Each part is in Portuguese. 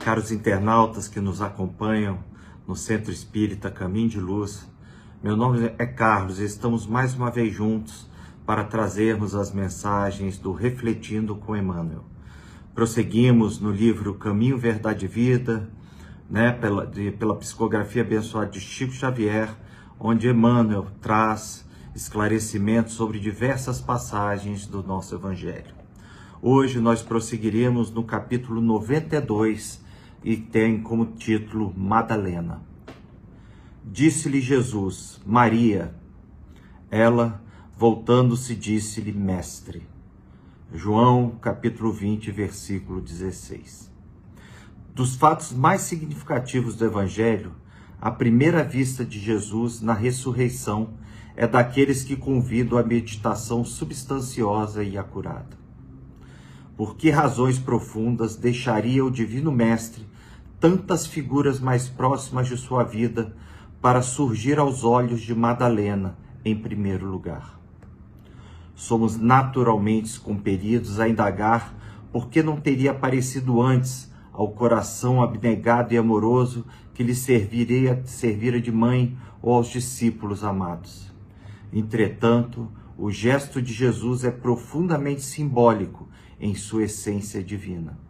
Caros internautas que nos acompanham no Centro Espírita Caminho de Luz, meu nome é Carlos e estamos mais uma vez juntos para trazermos as mensagens do Refletindo com Emmanuel. Prosseguimos no livro Caminho, Verdade e Vida, pela psicografia abençoada de Chico Xavier, onde Emmanuel traz esclarecimentos sobre diversas passagens do nosso Evangelho. Hoje nós prosseguiremos no capítulo 92 e tem como título Madalena. Disse-lhe Jesus, Maria. Ela, voltando-se, disse-lhe, Mestre. João, capítulo 20, versículo 16. Dos fatos mais significativos do Evangelho, a primeira vista de Jesus na ressurreição é daqueles que convidam à meditação substanciosa e acurada. Por que razões profundas deixaria o Divino Mestre tantas figuras mais próximas de sua vida para surgir aos olhos de Madalena em primeiro lugar? Somos naturalmente compelidos a indagar por que não teria aparecido antes ao coração abnegado e amoroso que lhe servira de mãe ou aos discípulos amados. Entretanto, o gesto de Jesus é profundamente simbólico em sua essência divina.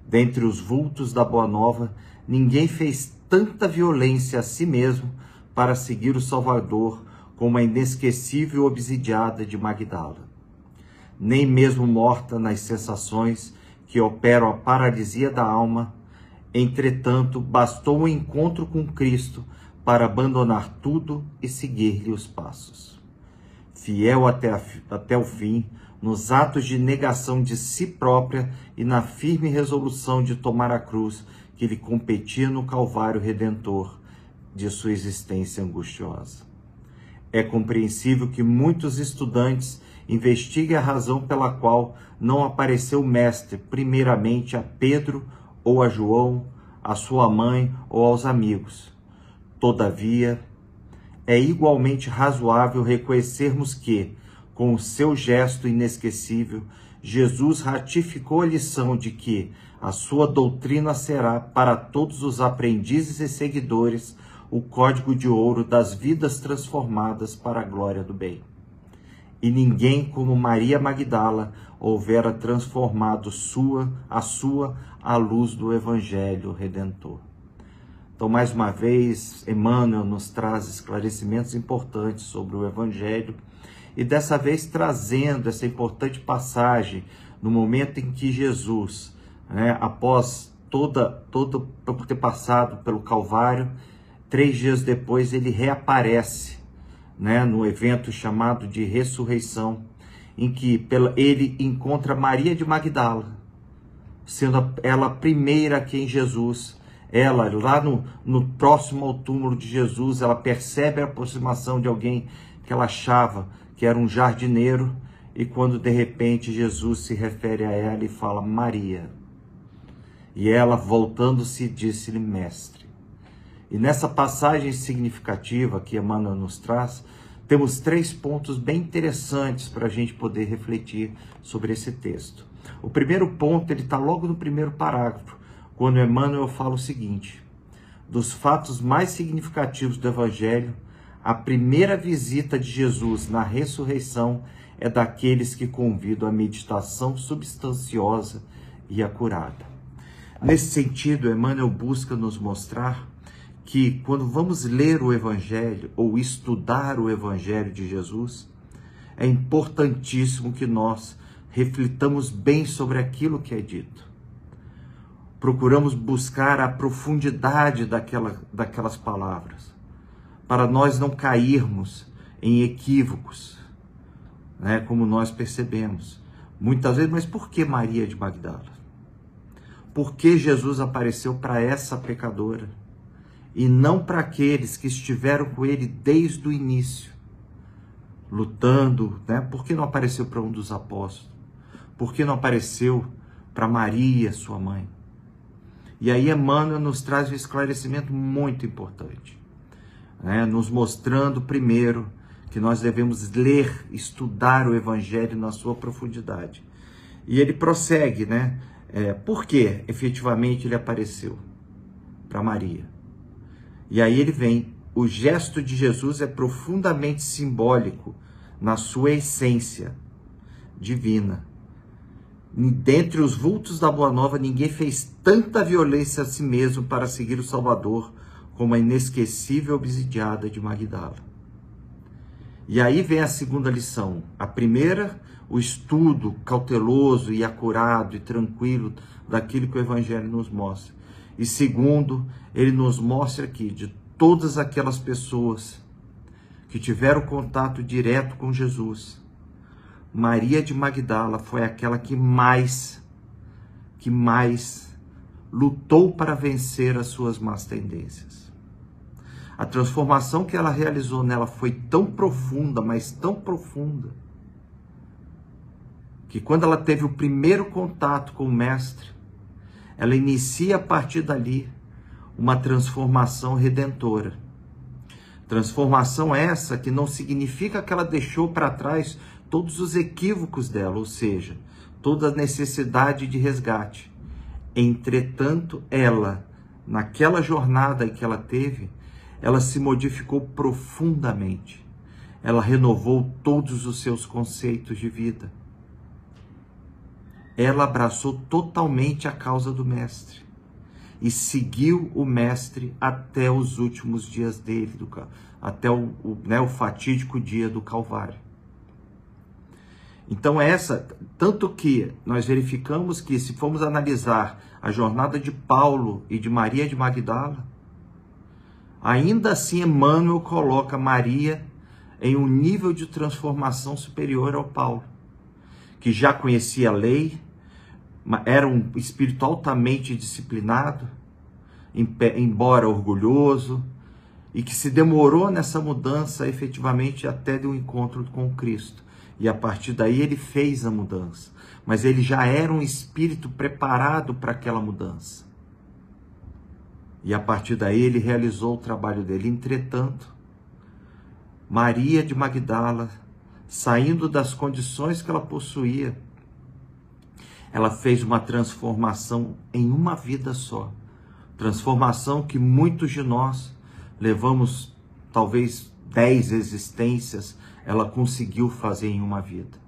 Dentre os vultos da Boa Nova, ninguém fez tanta violência a si mesmo para seguir o Salvador como a inesquecível obsidiada de Magdala. Nem mesmo morta nas sensações que operam a paralisia da alma, entretanto, bastou um encontro com Cristo para abandonar tudo e seguir-lhe os passos. Fiel até o fim, nos atos de negação de si própria e na firme resolução de tomar a cruz que lhe competia no Calvário Redentor de sua existência angustiosa. É compreensível que muitos estudantes investiguem a razão pela qual não apareceu o Mestre primeiramente a Pedro ou a João, a sua mãe ou aos amigos. Todavia, é igualmente razoável reconhecermos que, com o seu gesto inesquecível, Jesus ratificou a lição de que a sua doutrina será, para todos os aprendizes e seguidores, o código de ouro das vidas transformadas para a glória do bem. E ninguém como Maria Magdala houvera transformado a luz do Evangelho Redentor. Então, mais uma vez, Emmanuel nos traz esclarecimentos importantes sobre o Evangelho e dessa vez trazendo essa importante passagem no momento em que Jesus, após por ter passado pelo Calvário, 3 dias depois ele reaparece, no evento chamado de ressurreição, em que ele encontra Maria de Magdala, sendo ela a primeira a quem Jesus, ela lá no próximo ao túmulo de Jesus, ela percebe a aproximação de alguém que ela achava que era um jardineiro, e quando de repente Jesus se refere a ela e fala Maria, e ela voltando-se disse-lhe Mestre. E nessa passagem significativa que Emmanuel nos traz, temos 3 pontos bem interessantes para a gente poder refletir sobre esse texto. O primeiro ponto, ele está logo no primeiro parágrafo, quando Emmanuel fala o seguinte: dos fatos mais significativos do Evangelho, a primeira visita de Jesus na ressurreição é daqueles que convidam à meditação substanciosa e acurada. Nesse sentido, Emmanuel busca nos mostrar que quando vamos ler o Evangelho ou estudar o Evangelho de Jesus, é importantíssimo que nós reflitamos bem sobre aquilo que é dito. Procuramos buscar a profundidade daquelas palavras, para nós não cairmos em equívocos, como nós percebemos. Muitas vezes, mas por que Maria de Magdala? Por que Jesus apareceu para essa pecadora? E não para aqueles que estiveram com ele desde o início, lutando, Por que não apareceu para um dos apóstolos? Por que não apareceu para Maria, sua mãe? E aí Emmanuel nos traz um esclarecimento muito importante, nos mostrando primeiro que nós devemos ler, estudar o Evangelho na sua profundidade. E ele prossegue, Por que efetivamente ele apareceu para Maria? E aí ele vem, o gesto de Jesus é profundamente simbólico na sua essência divina. Dentre os vultos da Boa Nova, ninguém fez tanta violência a si mesmo para seguir o Salvador como a inesquecível obsidiada de Magdala. E aí vem a segunda lição. A primeira, o estudo cauteloso e acurado e tranquilo daquilo que o Evangelho nos mostra. E segundo, ele nos mostra aqui de todas aquelas pessoas que tiveram contato direto com Jesus, Maria de Magdala foi aquela que mais lutou para vencer as suas más tendências. A transformação que ela realizou nela foi tão profunda, mas tão profunda, que quando ela teve o primeiro contato com o Mestre, ela inicia a partir dali uma transformação redentora. Transformação essa que não significa que ela deixou para trás todos os equívocos dela, ou seja, toda a necessidade de resgate. Entretanto, ela, naquela jornada que ela teve, ela se modificou profundamente. Ela renovou todos os seus conceitos de vida. Ela abraçou totalmente a causa do Mestre e seguiu o Mestre até os últimos dias dele, até o fatídico dia do Calvário. Então tanto que nós verificamos que, se formos analisar a jornada de Paulo e de Maria de Magdala, ainda assim Emmanuel coloca Maria em um nível de transformação superior ao Paulo, que já conhecia a lei, era um espírito altamente disciplinado, embora orgulhoso, e que se demorou nessa mudança efetivamente até do encontro com Cristo. E a partir daí ele fez a mudança. Mas ele já era um espírito preparado para aquela mudança. E a partir daí ele realizou o trabalho dele. Entretanto, Maria de Magdala, saindo das condições que ela possuía, ela fez uma transformação em uma vida só. Transformação que muitos de nós levamos talvez 10 existências, ela conseguiu fazer em uma vida.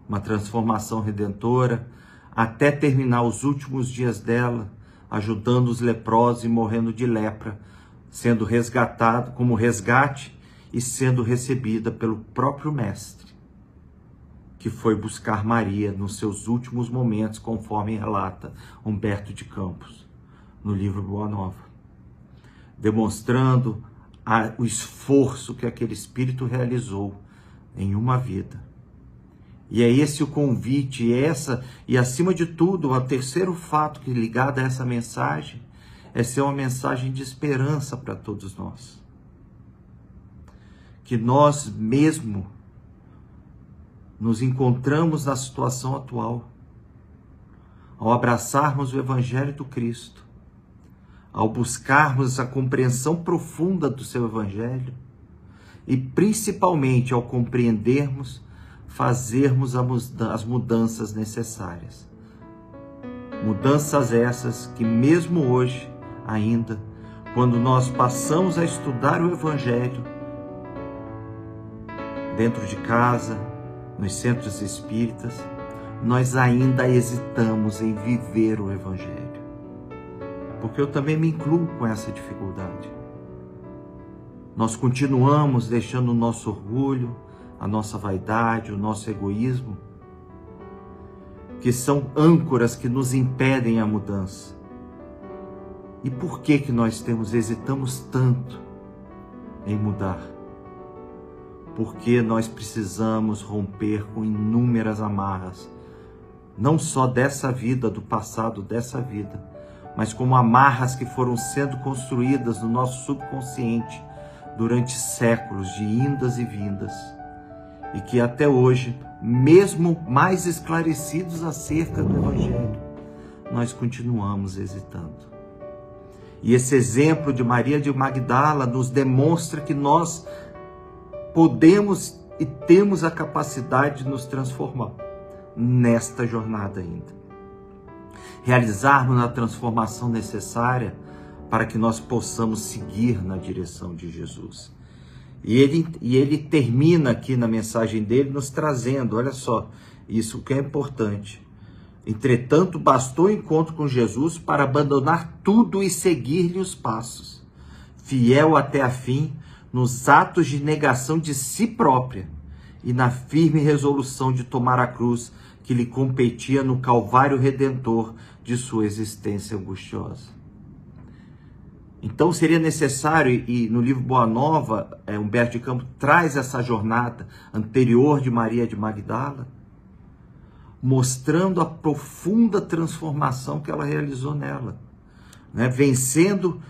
Uma transformação redentora, até terminar os últimos dias dela, ajudando os leprosos e morrendo de lepra, sendo resgatado como resgate e sendo recebida pelo próprio Mestre, que foi buscar Maria nos seus últimos momentos, conforme relata Humberto de Campos, no livro Boa Nova, demonstrando o esforço que aquele espírito realizou em uma vida. E é esse o convite, e acima de tudo, o terceiro fato que ligado a essa mensagem é ser uma mensagem de esperança para todos nós. Que nós mesmo nos encontramos na situação atual, ao abraçarmos o Evangelho do Cristo, ao buscarmos a compreensão profunda do seu Evangelho e principalmente ao compreendermos, fazermos as mudanças necessárias. Mudanças essas que mesmo hoje ainda, quando nós passamos a estudar o Evangelho, dentro de casa, nos centros espíritas, nós ainda hesitamos em viver o Evangelho. Porque eu também me incluo com essa dificuldade. Nós continuamos deixando o nosso orgulho, a nossa vaidade, o nosso egoísmo, que são âncoras que nos impedem a mudança. E por que nós hesitamos tanto em mudar? Porque nós precisamos romper com inúmeras amarras, não só dessa vida, do passado dessa vida, mas como amarras que foram sendo construídas no nosso subconsciente durante séculos de indas e vindas, e que até hoje, mesmo mais esclarecidos acerca do Evangelho, nós continuamos hesitando. E esse exemplo de Maria de Magdala nos demonstra que nós podemos e temos a capacidade de nos transformar nesta jornada ainda. realizarmos a transformação necessária para que nós possamos seguir na direção de Jesus. E ele termina aqui na mensagem dele nos trazendo, olha só, isso que é importante. Entretanto, bastou o encontro com Jesus para abandonar tudo e seguir-lhe os passos, fiel até a fim, nos atos de negação de si própria e na firme resolução de tomar a cruz que lhe competia no calvário redentor de sua existência angustiosa. Então seria necessário, e no livro Boa Nova, Humberto de Campos traz essa jornada anterior de Maria de Magdala, mostrando a profunda transformação que ela realizou nela, né? Vencendo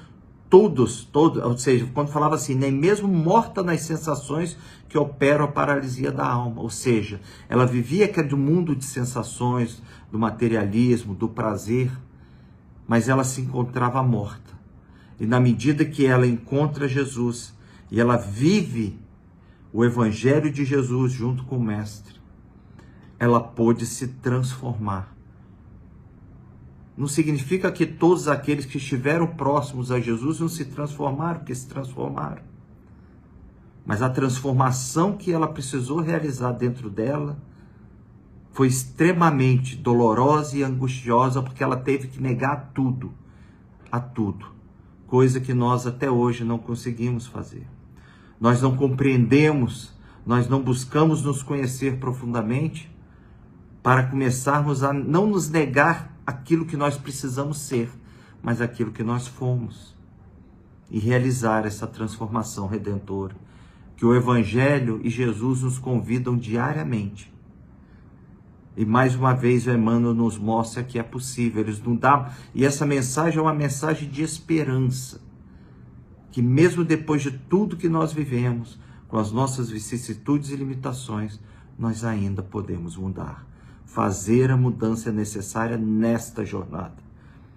todos, ou seja, quando falava assim, nem mesmo morta nas sensações que operam a paralisia da alma, ou seja, ela vivia aquele mundo de sensações, do materialismo, do prazer, mas ela se encontrava morta. E na medida que ela encontra Jesus e ela vive o Evangelho de Jesus junto com o Mestre, ela pôde se transformar. Não significa que todos aqueles que estiveram próximos a Jesus não se transformaram, porque se transformaram. Mas a transformação que ela precisou realizar dentro dela foi extremamente dolorosa e angustiosa, porque ela teve que negar tudo, a tudo. Coisa que nós até hoje não conseguimos fazer. Nós não compreendemos, nós não buscamos nos conhecer profundamente para começarmos a não nos negar aquilo que nós precisamos ser, mas aquilo que nós fomos. E realizar essa transformação redentora, que o Evangelho e Jesus nos convidam diariamente. E mais uma vez o Emmanuel nos mostra que é possível. Eles não dão, e essa mensagem é uma mensagem de esperança. Que mesmo depois de tudo que nós vivemos, com as nossas vicissitudes e limitações, nós ainda podemos mudar. Fazer a mudança necessária nesta jornada.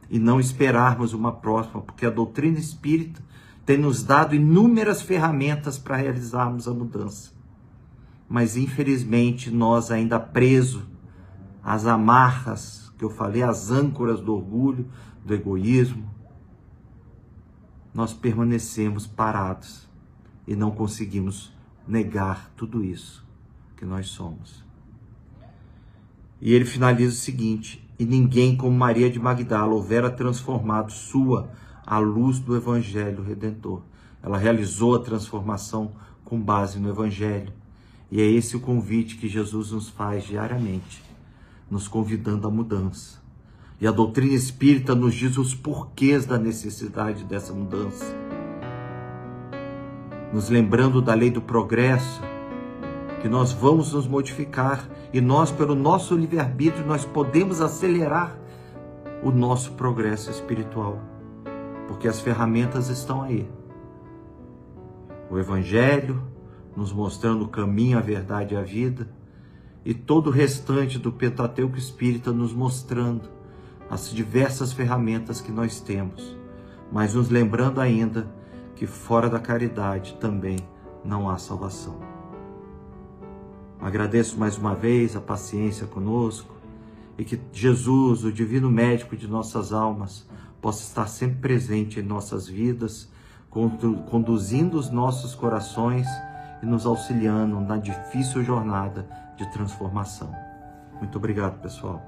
E não esperarmos uma próxima, porque a doutrina espírita tem nos dado inúmeras ferramentas para realizarmos a mudança. Mas infelizmente nós ainda presos às amarras que eu falei, as âncoras do orgulho, do egoísmo, nós permanecemos parados e não conseguimos negar tudo isso que nós somos. E ele finaliza o seguinte: e ninguém como Maria de Magdala houvera transformado a luz do Evangelho Redentor. Ela realizou a transformação com base no Evangelho. E é esse o convite que Jesus nos faz diariamente, nos convidando à mudança. E a doutrina espírita nos diz os porquês da necessidade dessa mudança. Nos lembrando da lei do progresso, que nós vamos nos modificar e nós, pelo nosso livre-arbítrio, nós podemos acelerar o nosso progresso espiritual, porque as ferramentas estão aí. O Evangelho nos mostrando o caminho, a verdade e a vida, e todo o restante do Pentateuco Espírita nos mostrando as diversas ferramentas que nós temos, mas nos lembrando ainda que fora da caridade também não há salvação. Agradeço mais uma vez a paciência conosco e que Jesus, o divino médico de nossas almas, possa estar sempre presente em nossas vidas, conduzindo os nossos corações e nos auxiliando na difícil jornada de transformação. Muito obrigado, pessoal.